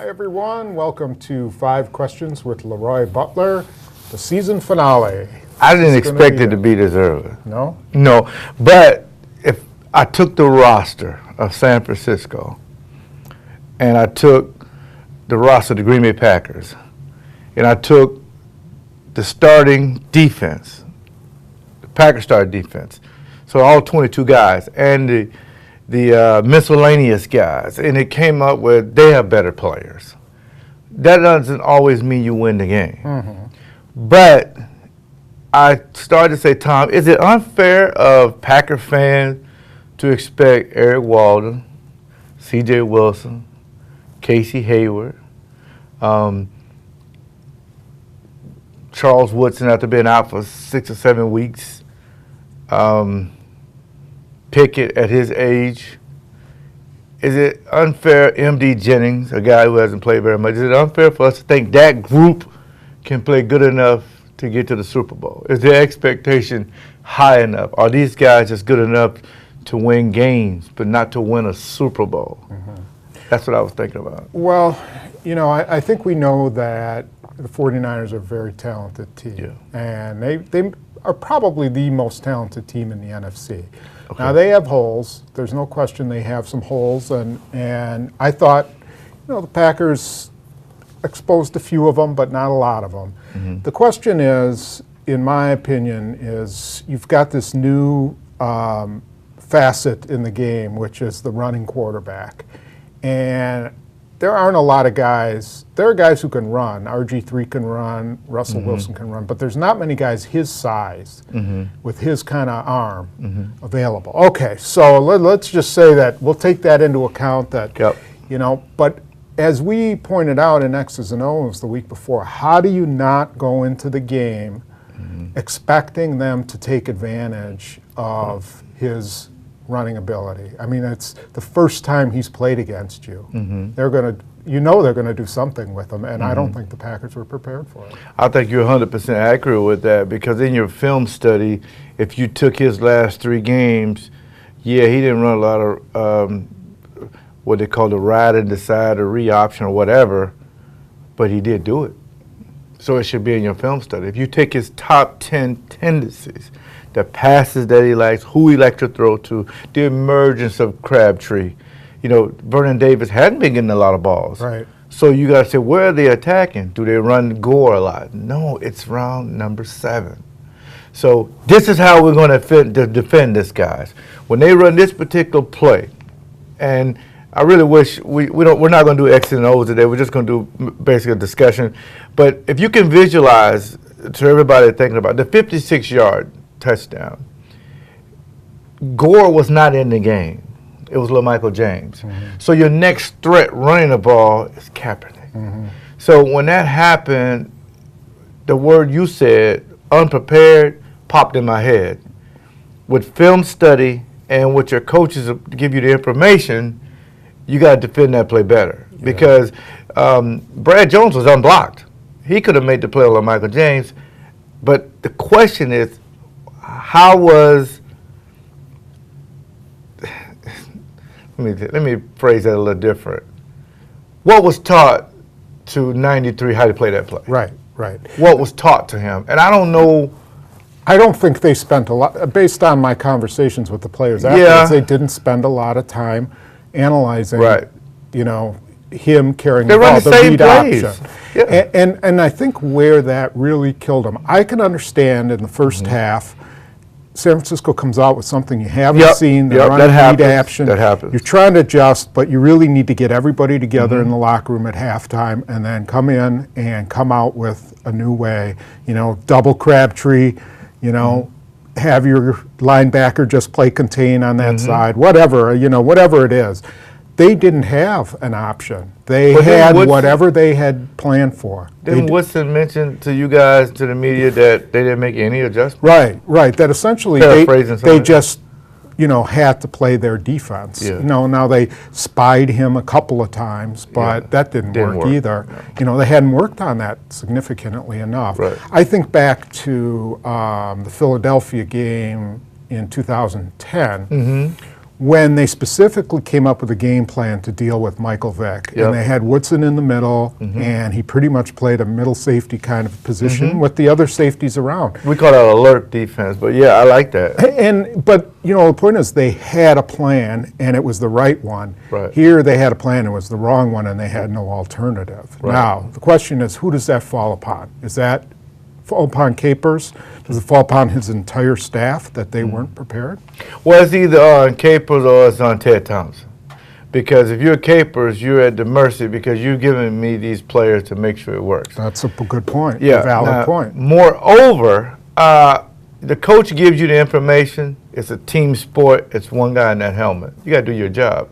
Hi everyone, welcome to 5 Questions with LeRoy Butler, the season finale. I didn't expect it to be this early. No? No, but if I took the roster of San Francisco and I took the roster of the Green Bay Packers and I took the starting defense, the Packers starting defense, so all 22 guys, and the miscellaneous guys, and it came up with they have better players. That doesn't always mean you win the game. Mm-hmm. But I started to say, Tom, is it unfair of Packer fans to expect Eric Walden, C.J. Wilson, Casey Hayward, Charles Woodson after being out for 6 or 7 weeks, Pickett at his age? Is it unfair, M.D. Jennings, a guy who hasn't played very much, is it unfair for us to think that group can play good enough to get to the Super Bowl? Is their expectation high enough? Are these guys just good enough to win games but not to win a Super Bowl? Mm-hmm. That's what I was thinking about. Well, you know, I think we know that the 49ers are a very talented team. Yeah. And they are probably the most talented team in the NFC. Okay. Now, they have holes. There's no question they have some holes. And I thought, you know, the Packers exposed a few of them, but not a lot of them. Mm-hmm. The question is, in my opinion, is you've got this new facet in the game, which is the running quarterback. And there aren't a lot of guys. There are guys who can run. RG3 can run. Russell Mm-hmm. Wilson can run. But there's not many guys his size Mm-hmm. with his kind of arm Mm-hmm. available. Okay, so let's just say that we'll take that into account. That Yep. you know, but as we pointed out in X's and O's the week before, how do you not go into the game expecting them to take advantage of his running ability? I mean, it's the first time he's played against you. Mm-hmm. They're going to, you know, they're going to do something with him, and I don't think the Packers were prepared for it. I think you're 100% accurate with that, because in your film study, if you took his last 3 games, yeah, he didn't run a lot of what they call the ride and decide or re-option or whatever, but he did do it. So it should be in your film study. If you take his top 10 tendencies, the passes that he likes, who he likes to throw to, the emergence of Crabtree. You know, Vernon Davis hadn't been getting a lot of balls. Right. So you got to say, where are they attacking? Do they run Gore a lot? No, it's round number 7. So this is how we're going to defend this, guys. When they run this particular play, and I really wish we're not going to do X's and O's today. We're just going to do basically a discussion. But if you can visualize, to everybody thinking about the 56-yard touchdown, Gore was not in the game. It was LaMichael James. Mm-hmm. So your next threat running the ball is Kaepernick. Mm-hmm. So when that happened, the word you said, unprepared, popped in my head. With film study and with your coaches give you the information, you got to defend that play better. Yeah. Because Brad Jones was unblocked. He could have made the play on LaMichael James. But the question is, how was let me phrase that a little different. What was taught to 93 how to play that play? Right, right. What was taught to him? And I don't know. I don't think they spent a lot, based on my conversations with the players afterwards, they didn't spend a lot of time analyzing, you know, him carrying the ball, the read option. Yeah. And I think where that really killed him, I can understand in the first half, San Francisco comes out with something you haven't seen, they're running read option. That happens. You're trying to adjust, but you really need to get everybody together in the locker room at halftime and then come in and come out with a new way. You know, double Crabtree, you know, have your linebacker just play contain on that side, whatever, you know, whatever it is. They didn't have an option. They had whatever they had planned for. Didn't Woodson mention to you guys, to the media, that they didn't make any adjustments? Right. That essentially they just, you know, had to play their defense. Yeah. You know, now they spied him a couple of times, but that didn't work either. No. You know, they hadn't worked on that significantly enough. Right. I think back to the Philadelphia game in 2010, when they specifically came up with a game plan to deal with Michael Vick, Yep. and they had Woodson in the middle, and he pretty much played a middle safety kind of position with the other safeties around. We call that alert defense, but yeah, I like that. But the point is they had a plan, and it was the right one. Right. Here they had a plan, it was the wrong one, and they had no alternative. Right. Now, the question is, who does that fall upon? Is that fall upon Capers? Does it fall upon his entire staff that they weren't prepared? Well, it's either on Capers or it's on Ted Thompson. Because if you're Capers, you're at the mercy because you're giving me these players to make sure it works. That's a good point, Yeah, a valid now, point. Moreover, the coach gives you the information. It's a team sport. It's one guy in that helmet. You got to do your job.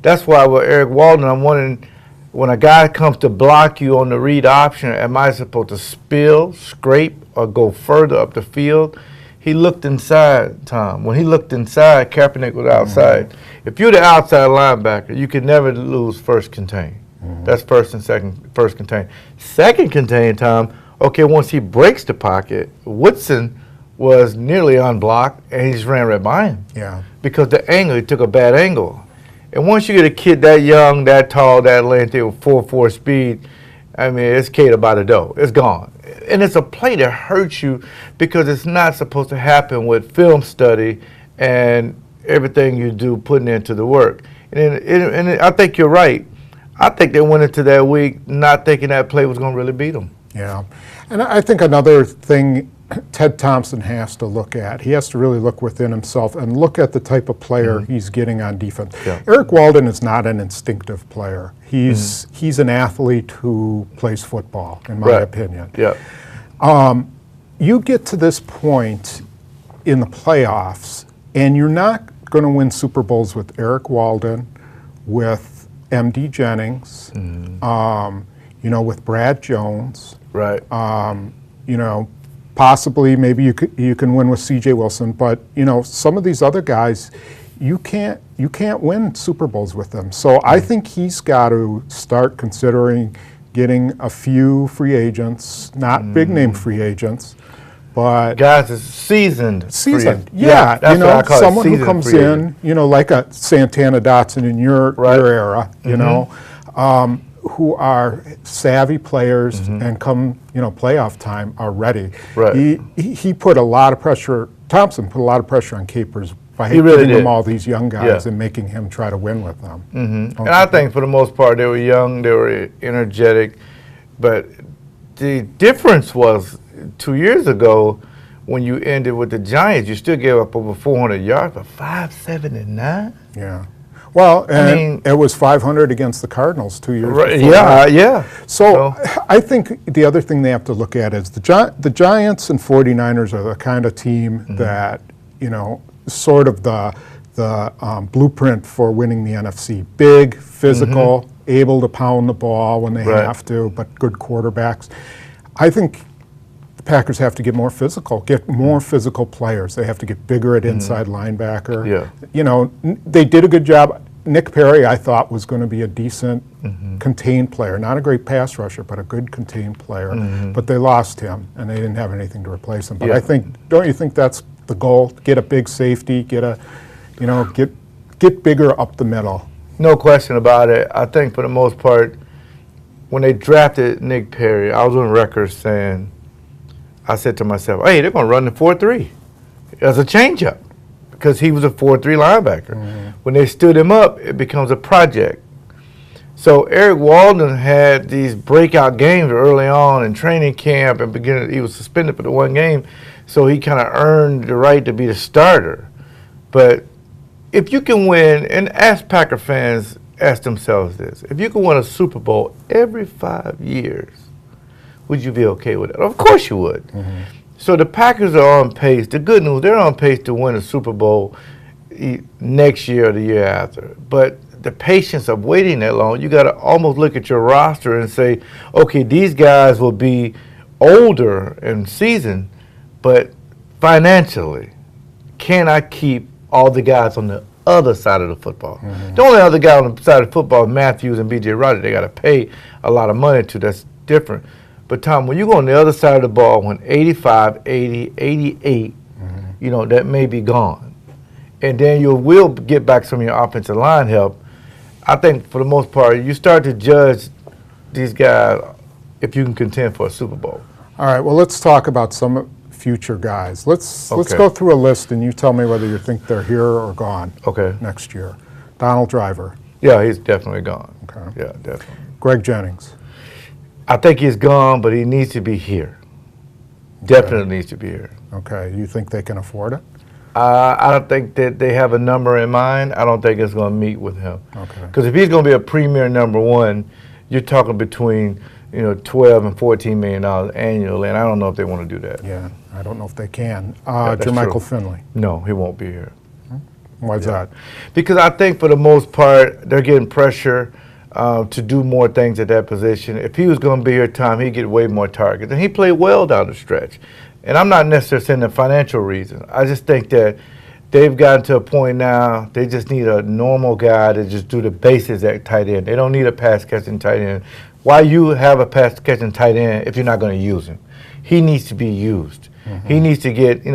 That's why with Eric Walden, I'm wondering, when a guy comes to block you on the read option, am I supposed to spill, scrape, or go further up the field? He looked inside, Tom. When he looked inside, Kaepernick was outside. If you're the outside linebacker, you can never lose first contain. That's first contain. Second contain, Tom, okay, once he breaks the pocket, Woodson was nearly unblocked, and he just ran right by him. Yeah. Because the angle, he took a bad angle. And once you get a kid that young, that tall, that lengthy, with 4.4 speed, I mean, it's catered by the dough. It's gone. And it's a play that hurts you because it's not supposed to happen with film study and everything you do putting into the work. And I think you're right. I think they went into that week not thinking that play was going to really beat them. Yeah. And I think another thing Ted Thompson has to look at, he has to really look within himself and look at the type of player he's getting on defense. Yeah. Eric Walden is not an instinctive player. He's an athlete who plays football, in my opinion. Yeah. You get to this point in the playoffs, and you're not going to win Super Bowls with Eric Walden, with M.D. Jennings, with Brad Jones. Right. Possibly, maybe you can win with C.J. Wilson, but some of these other guys, you can't win Super Bowls with them. So I think he's got to start considering getting a few free agents, not big name free agents, but guys is seasoned. Seasoned, yeah. That's what I call it, someone who seasoned comes free in, like a Santana Dotson in your era, who are savvy players and come, playoff time are ready. Right. He put a lot of pressure, Thompson put a lot of pressure on Capers by He really giving did. him all these young guys Yeah. and making him try to win with them. And I think for the most part they were young, they were energetic, but the difference was 2 years ago when you ended with the Giants, you still gave up over 400 yards, but 579? Yeah. Well, and it was 500 against the Cardinals 2 years before. Yeah. So I think the other thing they have to look at is the Giants and 49ers are the kind of team that, sort of the blueprint for winning the NFC. Big, physical, able to pound the ball when they have to, but good quarterbacks. I think the Packers have to get more physical players. They have to get bigger at inside linebacker. Yeah. They did a good job. Nick Perry, I thought, was going to be a decent contained player. Not a great pass rusher, but a good contained player. But they lost him, and they didn't have anything to replace him. But I think, don't you think that's the goal? Get a big safety, get bigger up the middle. No question about it. I think for the most part, when they drafted Nick Perry, I was on record saying, I said to myself, hey, they're going to run the 4-3 as a changeup because he was a 4-3 linebacker. When they stood him up, it becomes a project. So Eric Walden had these breakout games early on in training camp and he was suspended for the one game, so he kind of earned the right to be the starter. But if you can win, and ask Packer fans, ask themselves this, if you can win a Super Bowl every 5 years, would you be okay with it? Of course you would. So the Packers are on pace. The good news, they're on pace to win a Super Bowl next year or the year after. But the patience of waiting that long, you got to almost look at your roster and say, okay, these guys will be older and seasoned, but financially, can I keep all the guys on the other side of the football? The only other guy on the side of the football is Matthews and B.J. Rodgers. They got to pay a lot of money to. That's different. But, Tom, when you go on the other side of the ball, when 85, 80, 88, that may be gone. and then you will get back some of your offensive line help. I think for the most part, you start to judge these guys if you can contend for a Super Bowl. All right, well, let's talk about some future guys. Let's Okay. go through a list, and you tell me whether you think they're here or gone Okay. next year. Donald Driver. Yeah, he's definitely gone. Okay. Yeah, definitely. Greg Jennings. I think he's gone, but he needs to be here. Definitely needs to be here. Okay, you think they can afford it? I don't think that they have a number in mind. I don't think it's going to meet with him. Okay. Because if he's going to be a premier number one, you're talking between 12 and 14 million dollars annually, and I don't know if they want to do that. Yeah, I don't know if they can. that's Jermichael true. Finley. No, he won't be here. Why's that? Because I think for the most part, they're getting pressure to do more things at that position. If he was going to be here, Tom, he'd get way more targets. And he played well down the stretch. And I'm not necessarily saying the financial reason. I just think that they've gotten to a point now, they just need a normal guy to just do the basics at tight end. They don't need a pass-catching tight end. Why you have a pass-catching tight end if you're not going to use him? He needs to be used. He needs to get,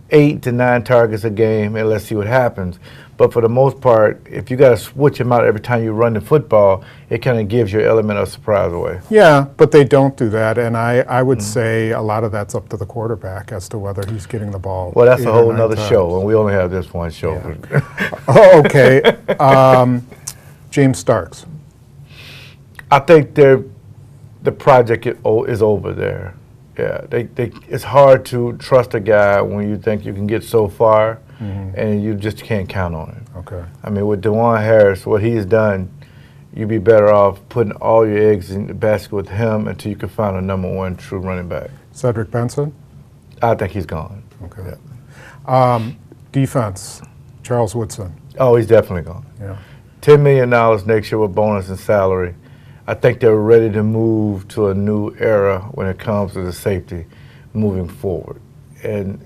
8 to 9 targets a game, and let's see what happens. But for the most part, if you got to switch him out every time you run the football, it kind of gives your element of surprise away. Yeah, but they don't do that, and I would say a lot of that's up to the quarterback as to whether he's getting the ball. Well, that's 8 a or whole 9 nother times. show, and we only have this one show. Oh, okay. James Starks. I think the project is over there. Yeah, it's hard to trust a guy when you think you can get so far, and you just can't count on him. Okay. I mean, with DeJuan Harris, what he's done, you'd be better off putting all your eggs in the basket with him until you can find a number one true running back. Cedric Benson. I think he's gone. Okay. Yeah. Defense. Charles Woodson. Oh, he's definitely gone. Yeah. $10 million next year with bonus and salary. I think they're ready to move to a new era when it comes to the safety moving forward. And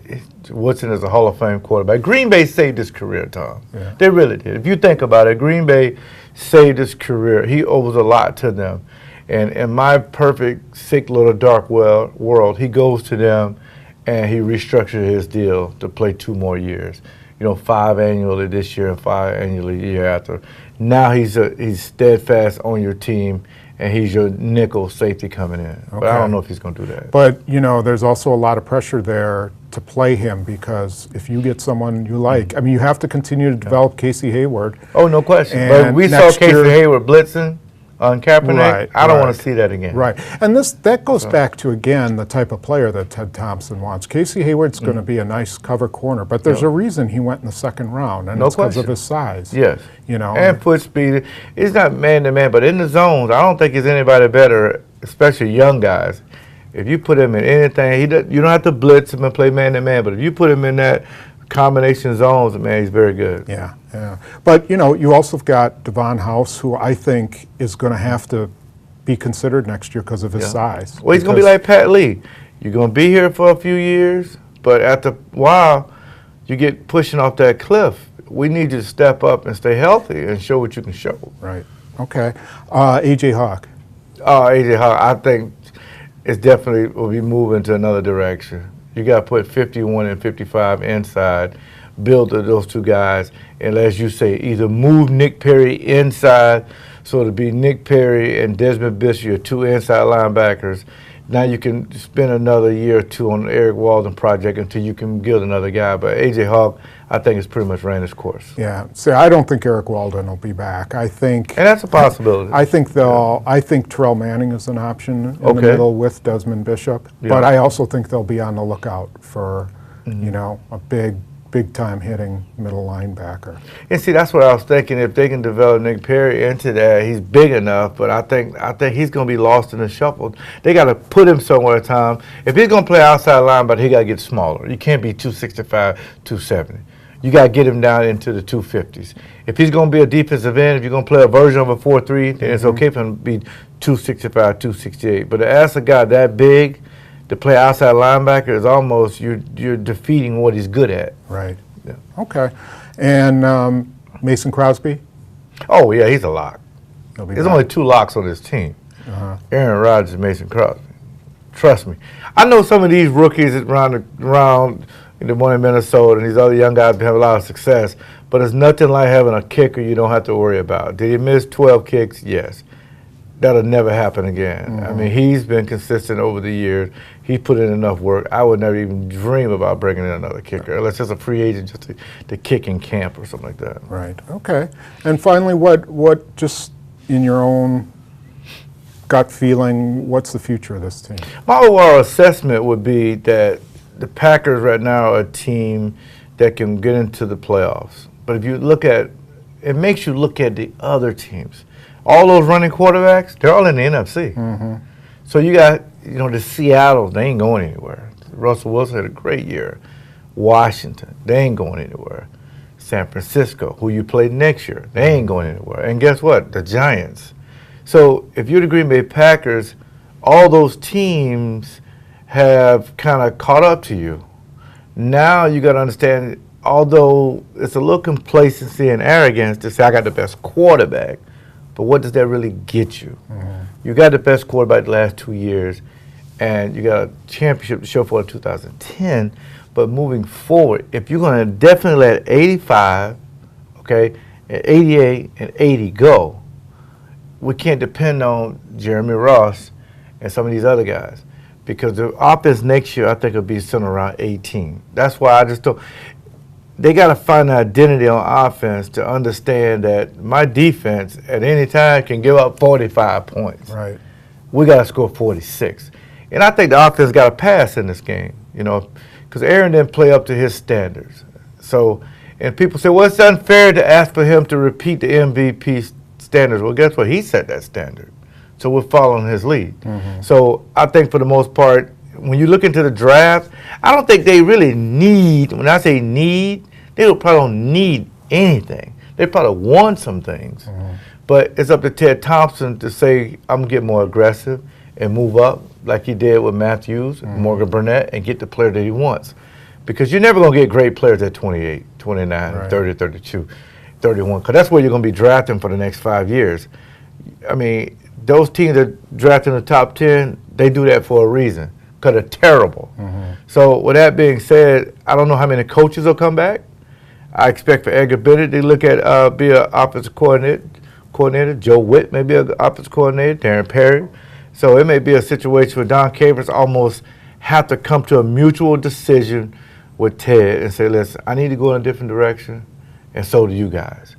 Woodson is a Hall of Fame quarterback. Green Bay saved his career, Tom. Yeah. They really did. If you think about it, Green Bay saved his career. He owes a lot to them. And in my perfect, sick little dark world, he goes to them and he restructured his deal to play 2 more years. 5 annually this year and 5 annually the year after. Now he's steadfast on your team, and he's your nickel safety coming in. But I don't know if he's going to do that. But, there's also a lot of pressure there to play him because if you get someone you like, I mean, you have to continue to develop Casey Hayward. Oh, no question. And But we saw next Casey year- Hayward blitzing on Kaepernick. Right, I don't right. want to see that again. Right. And that goes back to, again, the type of player that Ted Thompson wants. Casey Hayward's going to be a nice cover corner, but there's a reason he went in the 2nd round, and No it's because of question. his size. Yes. And foot speed. It's not man-to-man, but in the zones, I don't think there's anybody better, especially young guys. If you put him in anything, you don't have to blitz him and play man-to-man, but if you put him in that combination zones, man, he's very good. Yeah, yeah. But, you also have got Devon House, who I think is going to have to be considered next year because of his size. Well, he's going to be like Pat Lee. You're going to be here for a few years, but after a while, you get pushing off that cliff. We need you to step up and stay healthy and show what you can show. Right. Okay. A.J. Hawk. Oh, A.J. Hawk, I think it's definitely will be moving to another direction. You got to put 51 and 55 inside, build those 2 guys, and as you say, either move Nick Perry inside, so it'll be Nick Perry and Desmond Bishop, your 2 inside linebackers. Now you can spend another year or 2 on the Eric Walden project until you can build another guy. But A.J. Hawk, I think, has pretty much ran its course. Yeah. See, I don't think Eric Walden will be back. I think. And that's a possibility. I think I think Terrell Manning is an option in the middle with Desmond Bishop. Yeah. But I also think they'll be on the lookout for, a big time hitting middle linebacker. And see, that's what I was thinking. If they can develop Nick Perry into that, he's big enough. But I think he's going to be lost in the shuffle. They got to put him somewhere at a time. If he's going to play outside linebacker, he got to get smaller. You can't be 265, 270. You got to get him down into the 250s. If he's going to be a defensive end, if you're going to play a version of a 4-3, then it's okay for him to be 265, 268. But to ask a guy that big to play outside linebacker is almost you're defeating what he's good at. Right. Yeah. Okay. And Mason Crosby? Oh, yeah, he's a lock. He'll be There's back. only 2 locks on this team. Aaron Rodgers and Mason Crosby. Trust me. I know some of these rookies around the one in Minnesota, and these other young guys have a lot of success. But it's nothing like having a kicker you don't have to worry about. Did he miss 12 kicks? Yes. That'll never happen again. I mean, he's been consistent over the years. He's put in enough work. I would never even dream about bringing in another kicker, unless it's a free agent just to kick in camp or something like that. Right. Okay. And finally, what just in your own gut feeling, what's the future of this team? My overall assessment would be that the Packers right now are a team that can get into the playoffs. But if you look at, it makes you look at the other teams. All those running quarterbacks, they're all in the NFC. So you got, the Seattle, they ain't going anywhere. Russell Wilson had a great year. Washington, they ain't going anywhere. San Francisco, who you play next year, they ain't going anywhere. And guess what? The Giants. So if you're the Green Bay Packers, all those teams have kind of caught up to you. Now you got to understand, although it's a little complacency and arrogance to say I got the best quarterback, but what does that really get you? You got the best quarterback the last 2 years, and you got a championship to show for in 2010. But moving forward, if you're going to definitely let 85, and 88 and 80 go, we can't depend on Jeremy Ross and some of these other guys, because the offense next year I think will be somewhere around 18. That's why I just don't. They got to find an identity on offense to understand that my defense at any time can give up 45 points. Right. We got to score 46. And I think the offense got a pass in this game, because Aaron didn't play up to his standards. So, and people say, well, it's unfair to ask for him to repeat the MVP standards. Well, guess what? He set that standard. So we're following his lead. So I think for the most part, when you look into the draft, I don't think they really need, when I say need, they probably don't need anything. They probably want some things. But it's up to Ted Thompson to say, I'm going to get more aggressive and move up like he did with Matthews, Morgan Burnett, and get the player that he wants. Because you're never going to get great players at 28, 29, Right. 30, 32, 31, because that's where you're going to be drafting for the next 5 years. I mean, those teams that draft in the top 10, they do that for a reason, because they're terrible. So with that being said, I don't know how many coaches will come back. I expect for Edgar Bennett to look at be an offensive coordinator. Joe Witt may be an offensive coordinator. Darren Perry. So it may be a situation where Dom Capers almost have to come to a mutual decision with Ted and say, listen, I need to go in a different direction, and so do you guys.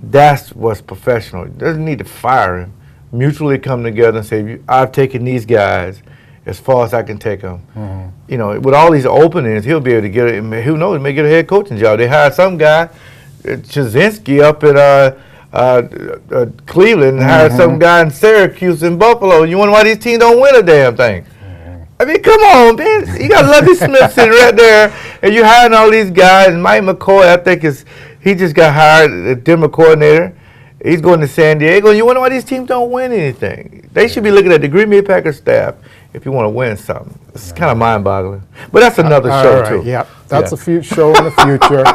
That's what's professional. It doesn't need to fire him. Mutually come together and say, I've taken these guys as far as I can take them. With all these openings, he'll be able to get it. Who knows, he may get a head coaching job. They hired some guy, Chazinski, up at Cleveland, and hired some guy in Syracuse and Buffalo. You wonder why these teams don't win a damn thing? I mean, come on, man. You got Lovie Smith sitting right there, and you're hiring all these guys. Mike McCoy, I think, he just got hired as Denver coordinator. He's going to San Diego. You wonder why these teams don't win anything? They should be looking at the Green Bay Packers staff if you want to win something. It's kind of mind-boggling. But that's another show, too. Yeah, that's a show in the future.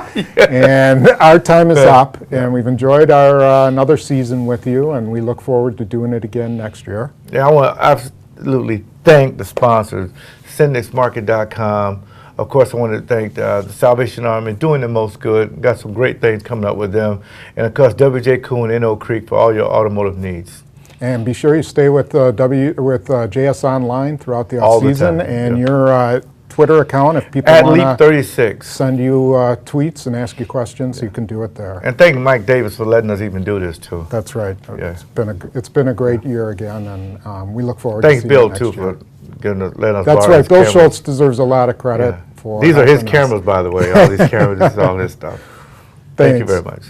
And our time is up, and we've enjoyed our another season with you, and we look forward to doing it again next year. Yeah, I want to absolutely thank the sponsors, SendexMarket.com. Of course, I want to thank the Salvation Army, doing the most good. Got some great things coming up with them. And, of course, W.J. Kuhn and Oak Creek for all your automotive needs. And be sure you stay with JS Online throughout the All the season, time, and your Twitter account, if people At want Leap to 36. send you tweets and ask you questions, you can do it there. And thank Mike Davis for letting us even do this, too. That's right. Yeah. It's been a great year again, and we look forward Thanks, to seeing Bill, you next too, year. for letting us That's borrow right. his Bill cameras. Schultz deserves a lot of credit Yeah. for These are his helping us. cameras, by the way. All these cameras, this is all his stuff. Thank you Thanks. very much.